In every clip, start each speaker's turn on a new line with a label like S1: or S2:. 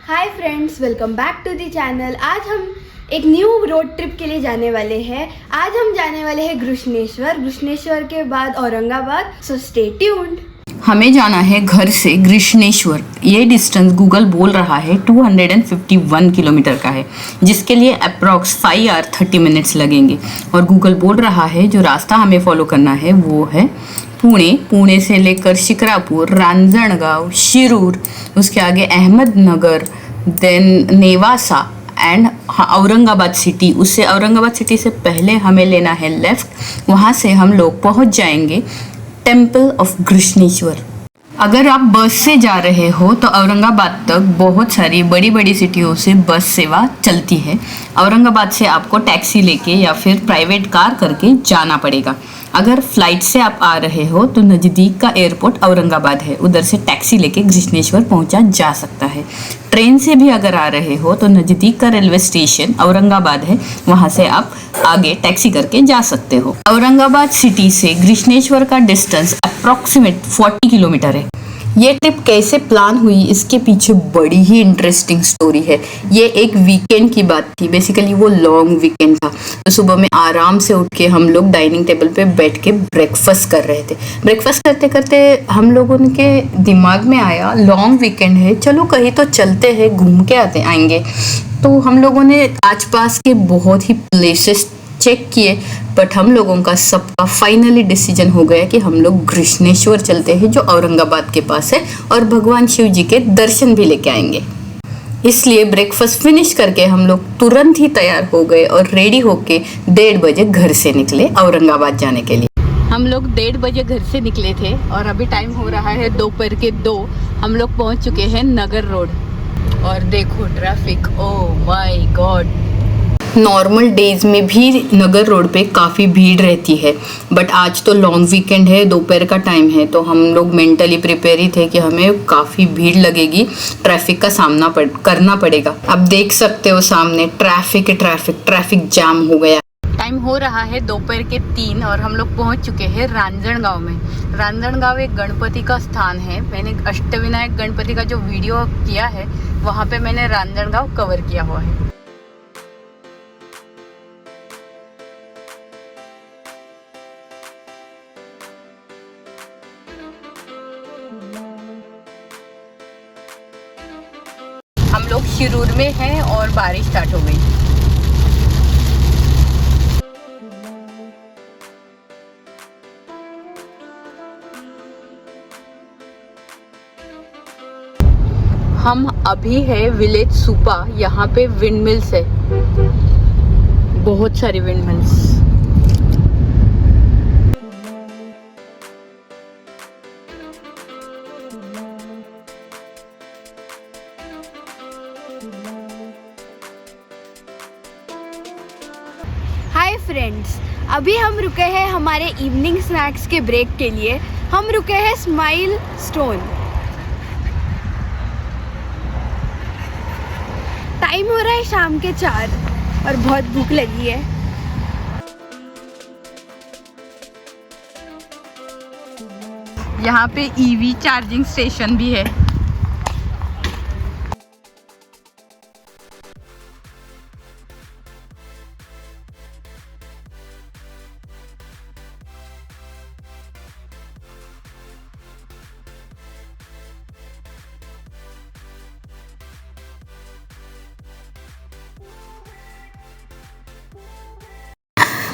S1: Hi friends, welcome back to the channel. आज हम एक न्यू रोड ट्रिप के लिए जाने वाले हैं। आज हम जाने वाले हैं घृष्णेश्वर के बाद औरंगाबाद। So stay tuned.
S2: हमें जाना है घर से घृष्णेश्वर। ये डिस्टेंस गूगल बोल रहा है 251 किलोमीटर का है, जिसके लिए अप्रॉक्स 5 आवर 30 मिनट्स लगेंगे। और गूगल बोल रहा है जो रास्ता हमें फॉलो करना है वो है पुणे से लेकर शिक्रापुर, रांजणगांव, शिरूर, उसके आगे Ahmednagar, then Nevasa and Aurangabad city. उससे औरंगाबाद सिटी से पहले हमें लेना है लेफ़्ट। वहाँ से हम लोग पहुँच जाएंगे टेम्पल ऑफ घृष्णेश्वर। अगर आप बस से जा रहे हो तो औरंगाबाद तक बहुत सारी बड़ी बड़ी सिटियों से बस सेवा चलती है। औरंगाबाद से आपको टैक्सी लेके या फिर प्राइवेट कार करके जाना पड़ेगा। अगर फ्लाइट से आप आ रहे हो तो नज़दीक का एयरपोर्ट औरंगाबाद है, उधर से टैक्सी लेके घृष्णेश्वर पहुंचा जा सकता है। ट्रेन से भी अगर आ रहे हो तो नज़दीक का रेलवे स्टेशन औरंगाबाद है, वहां से आप आगे टैक्सी करके जा सकते हो। औरंगाबाद सिटी से घृष्णेश्वर का डिस्टेंस अप्रॉक्सीमेट 40 किलोमीटर है। ये ट्रिप कैसे प्लान हुई, इसके पीछे बड़ी ही इंटरेस्टिंग स्टोरी है। ये एक वीकेंड की बात थी, बेसिकली वो लॉन्ग वीकेंड था। तो सुबह में आराम से उठ के हम लोग डाइनिंग टेबल पे बैठ के ब्रेकफास्ट कर रहे थे। ब्रेकफास्ट करते करते हम लोगों के दिमाग में आया लॉन्ग वीकेंड है, चलो कहीं तो चलते हैं, घूम के आएंगे। तो हम लोगों ने आसपास के बहुत ही प्लेसेस चेक किए, बट हम लोगों का सबका फाइनली डिसीजन हो गया कि हम लोग घृष्णेश्वर चलते हैं, जो औरंगाबाद के पास है, और भगवान शिव जी के दर्शन भी लेके आएंगे। इसलिए ब्रेकफास्ट फिनिश करके हम लोग तुरंत ही तैयार हो गए और रेडी होके 1:30 बजे घर से निकले औरंगाबाद जाने के लिए। हम लोग 1:30 बजे घर से निकले थे और अभी टाइम हो रहा है दोपहर के 2। हम लोग पहुंच चुके हैं नगर रोड। और देखो traffic, oh my God. Normal days में भी नगर रोड पे काफ़ी भीड़ रहती है, बट आज तो लॉन्ग वीकेंड है, दोपहर का टाइम है, तो हम लोग मेंटली प्रिपेयर ही थे कि हमें काफ़ी भीड़ लगेगी, ट्रैफिक का सामना करना पड़ेगा। अब देख सकते हो सामने ट्रैफिक जाम हो गया। टाइम हो रहा है दोपहर के 3 और हम लोग पहुंच चुके हैं रांजणगांव में। रांजणगांव एक गणपति का स्थान है। मैंने अष्टविनायक गणपति का जो वीडियो किया है वहाँ पे मैंने रांजणगांव कवर किया हुआ है। हम लोग शिरूर में हैं और बारिश स्टार्ट हो गई। हम अभी है विलेज सुपा। यहाँ पे विंड मिल्स है, बहुत सारी विंड मिल्स।
S1: हाय फ्रेंड्स, अभी हम रुके हैं हमारे इवनिंग स्नैक्स के ब्रेक के लिए। हम रुके हैं स्माइल स्टोन। टाइम हो रहा है शाम के 4 और बहुत भूख लगी है।
S2: यहाँ पे ईवी चार्जिंग स्टेशन भी है।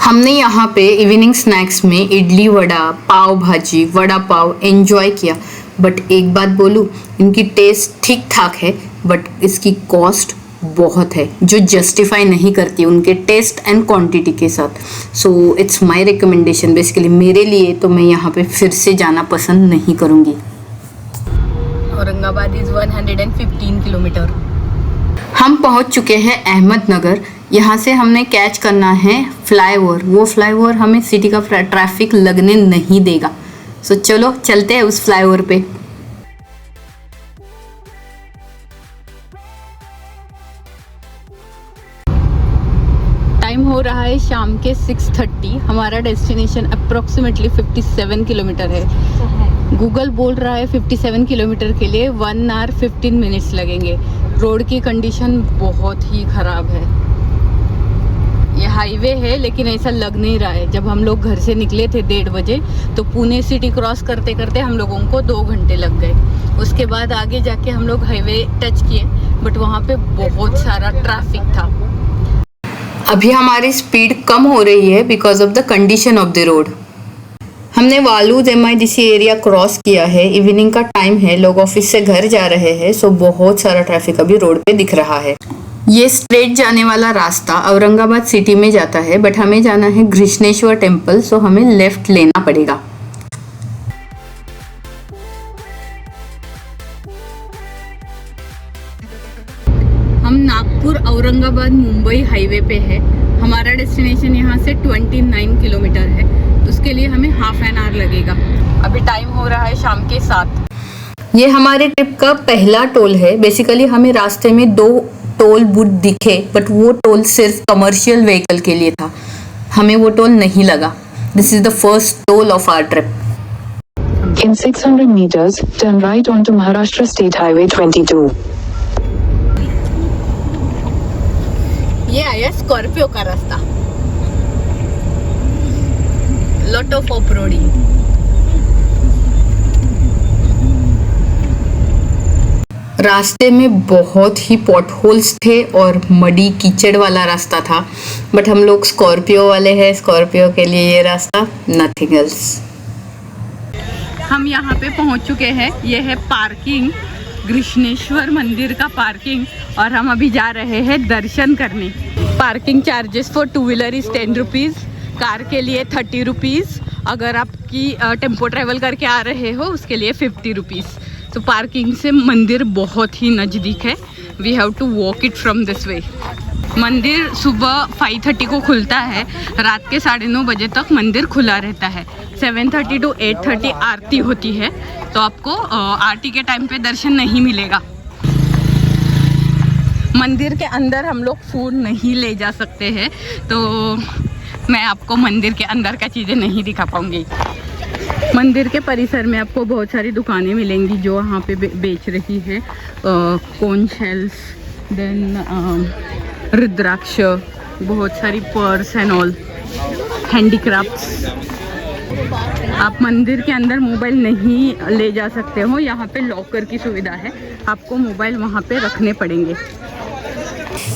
S2: हमने यहाँ पे इवनिंग स्नैक्स में इडली वड़ा, पाव भाजी, वड़ा पाव एंजॉय किया। बट एक बात बोलूँ, इनकी टेस्ट ठीक ठाक है, बट इसकी कॉस्ट बहुत है, जो जस्टिफाई नहीं करती उनके टेस्ट एंड क्वांटिटी के साथ। So it's my recommendation, basically मेरे लिए तो मैं यहाँ पे फिर से जाना पसंद नहीं करूँगी। Aurangabad is 115 kilometre. हम पहुंच चुके हैं अहमदनगर। यहाँ से हमने कैच करना है फ्लाईओवर। वो फ्लाईओवर हमें सिटी का ट्रैफिक लगने नहीं देगा। सो चलो चलते हैं उस फ्लाईओवर पे। टाइम हो रहा है शाम के 6:30। हमारा डेस्टिनेशन अप्रोक्सीमेटली 57 किलोमीटर है। गूगल बोल रहा है 57 किलोमीटर के लिए 1 आवर 15 मिनट्स लगेंगे। रोड की कंडीशन बहुत ही ख़राब है। ये हाईवे है लेकिन ऐसा लग नहीं रहा है। जब हम लोग घर से निकले थे 1:30 बजे तो पुणे सिटी क्रॉस करते करते हम लोगों को 2 घंटे लग गए। उसके बाद आगे जाके हम लोग हाईवे टच किए, बट वहाँ पे बहुत सारा ट्रैफिक था। अभी हमारी स्पीड कम हो रही है because of the condition of the road. हमने वालूद MIDC एरिया क्रॉस किया है। इवनिंग का टाइम है, लोग ऑफिस से घर जा रहे हैं, सो बहुत सारा ट्रैफिक अभी रोड पे दिख रहा है। ये स्ट्रेट जाने वाला रास्ता औरंगाबाद सिटी में जाता है, बट हमें जाना है घृष्णेश्वर टेम्पल, सो हमें लेफ्ट लेना पड़ेगा। हम नागपुर औरंगाबाद मुंबई हाईवे पे है। हमारा डेस्टिनेशन यहाँ से 29 किलोमीटर है, तो उसके लिए हमें हाफ एन आवर लगेगा। अभी टाइम हो रहा है शाम के 7। ये हमारे ट्रिप का पहला टोल है। बेसिकली हमें रास्ते में 2 टोल बूथ दिखे, बट वो टोल सिर्फ कमर्शियल व्हीकल के लिए था, हमें वो टोल नहीं लगा। This is the first toll of our trip.
S3: In 600 meters, turn right onto Maharashtra State Highway 22.
S2: ये आया स्कॉर्पियो का रास्ता। Lot of off roading. रास्ते में बहुत ही पॉट होल्स थे और मडी कीचड़ वाला रास्ता था, बट हम लोग स्कॉर्पियो वाले हैं, स्कॉर्पियो के लिए ये रास्ता नथिंग एल्स। हम यहाँ पे पहुँच चुके हैं। ये है पार्किंग, घृष्णेश्वर मंदिर का पार्किंग, और हम अभी जा रहे हैं दर्शन करने। Parking charges for 2 wheeler is 10 rupees, car के लिए 30 रुपीज़, अगर आपकी टेम्पो ट्रैवल करके आ रहे हो उसके लिए 50 रुपीज़। तो पार्किंग से मंदिर बहुत ही नज़दीक है। We have to walk it from this way. मंदिर सुबह 5:30 को खुलता है, रात के 9:30 बजे तक मंदिर खुला रहता है। 7:30 to 8:30 आरती होती है, तो आपको आरती के टाइम पे दर्शन नहीं मिलेगा। मंदिर के अंदर हम लोग फ़ोन नहीं ले जा सकते हैं, तो मैं आपको मंदिर के अंदर का चीज़ें नहीं दिखा पाऊँगी। मंदिर के परिसर में आपको बहुत सारी दुकानें मिलेंगी जो वहाँ पे बेच रही है कोन शेल्स, देन रुद्राक्ष, बहुत सारी पर्स एंड ऑल, हैंडीक्राफ्ट्स। आप मंदिर के अंदर मोबाइल नहीं ले जा सकते हो, यहाँ पे लॉकर की सुविधा है, आपको मोबाइल वहाँ पे रखने पड़ेंगे।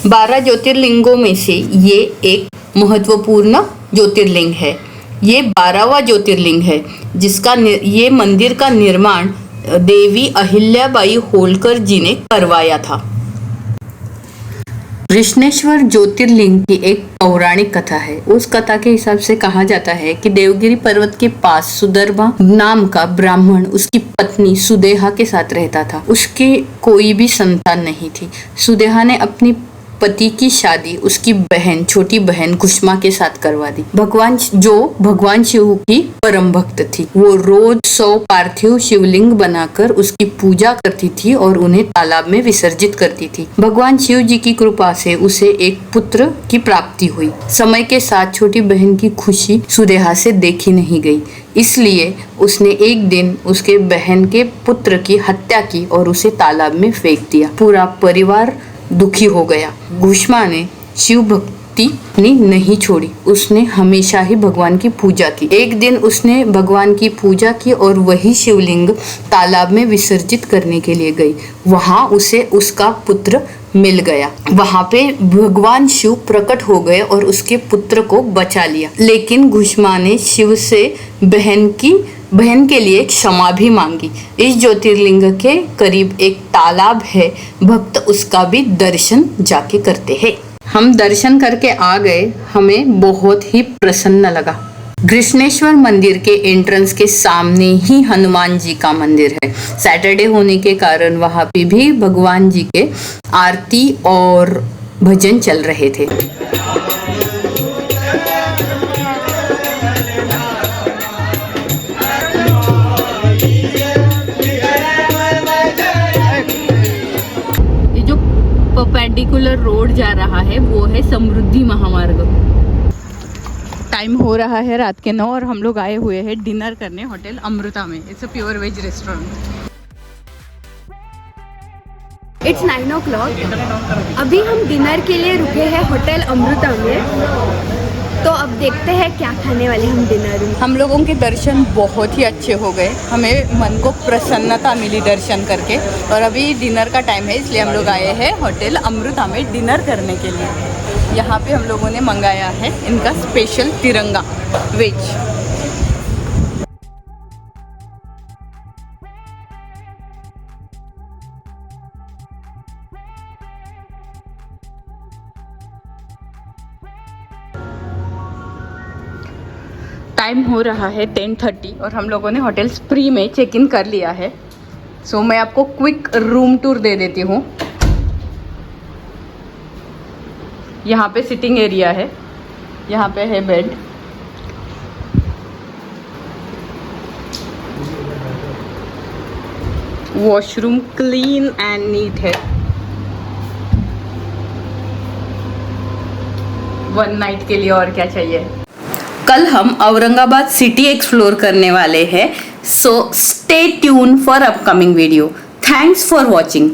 S2: 12 ज्योतिर्लिंगों में से ये एक महत्वपूर्ण ज्योतिर्लिंग है। ये 12वां ज्योतिर्लिंग है जिसका ये मंदिर का निर्माण देवी अहिल्याबाई होलकर जी ने करवाया था। घृष्णेश्वर ज्योतिर्लिंग की एक पौराणिक कथा है। उस कथा के हिसाब से कहा जाता है कि देवगिरी पर्वत के पास सुदर्भा नाम का ब्राह्मण उसकी पत्नी सुदेहा के साथ रहता था। उसके कोई भी संतान नहीं थी। सुदेहा ने अपनी पति की शादी उसकी बहन, छोटी बहन कुष्मा के साथ करवा दी। भगवान शिव की परम भक्त थी। वो रोज 100 पार्थिव शिवलिंग बनाकर उसकी पूजा करती थी और उन्हें तालाब में विसर्जित करती थी। भगवान शिव जी की कृपा से उसे एक पुत्र की प्राप्ति हुई। समय के साथ छोटी बहन की खुशी सुदेहा से देखी नहीं गई, इसलिए उसने एक दिन उसके बहन के पुत्र की हत्या की और उसे तालाब में फेंक दिया। पूरा परिवार दुखी हो गया। कुष्मा ने शिव भक्ति नहीं छोड़ी, उसने हमेशा ही भगवान की पूजा की। एक दिन उसने भगवान की पूजा की और वही शिवलिंग तालाब में विसर्जित करने के लिए गई। वहां उसे उसका पुत्र मिल गया। वहां पे भगवान शिव प्रकट हो गए और उसके पुत्र को बचा लिया। लेकिन कुष्मा ने शिव से बहन के लिए क्षमा भी मांगी। इस ज्योतिर्लिंग के करीब एक तालाब है, भक्त उसका भी दर्शन जाके करते हैं। हम दर्शन करके आ गए, हमें बहुत ही प्रसन्न लगा। घृष्णेश्वर मंदिर के एंट्रेंस के सामने ही हनुमान जी का मंदिर है। सैटरडे होने के कारण वहाँ पे भी भगवान जी के आरती और भजन चल रहे थे। परपेंडिकुलर रोड जा रहा है वो है समृद्धि महामार्ग। टाइम हो रहा है रात के 9 और हम लोग आए हुए हैं डिनर करने होटल अमृता में। It's a pure veg restaurant.
S1: It's 9 o'clock। अभी हम डिनर के लिए रुके हैं होटल अमृता में। तो अब देखते हैं क्या खाने वाले हम डिनर में।
S2: हम लोगों के दर्शन बहुत ही अच्छे हो गए, हमें मन को प्रसन्नता मिली दर्शन करके। और अभी डिनर का टाइम है, इसलिए हम लोग आए हैं होटल अमृता में डिनर करने के लिए। यहाँ पे हम लोगों ने मंगाया है इनका स्पेशल तिरंगा वेज। टाइम हो रहा है 10:30 और हम लोगों ने होटल स्प्री में चेक इन कर लिया है। सो मैं आपको क्विक रूम टूर दे देती हूँ। यहाँ पे सिटिंग एरिया है, यहाँ पे है bed, washroom clean and neat है। 1 नाइट के लिए और क्या चाहिए। कल हम औरंगाबाद सिटी एक्सप्लोर करने वाले हैं, so stay tune for upcoming video. Thanks for watching.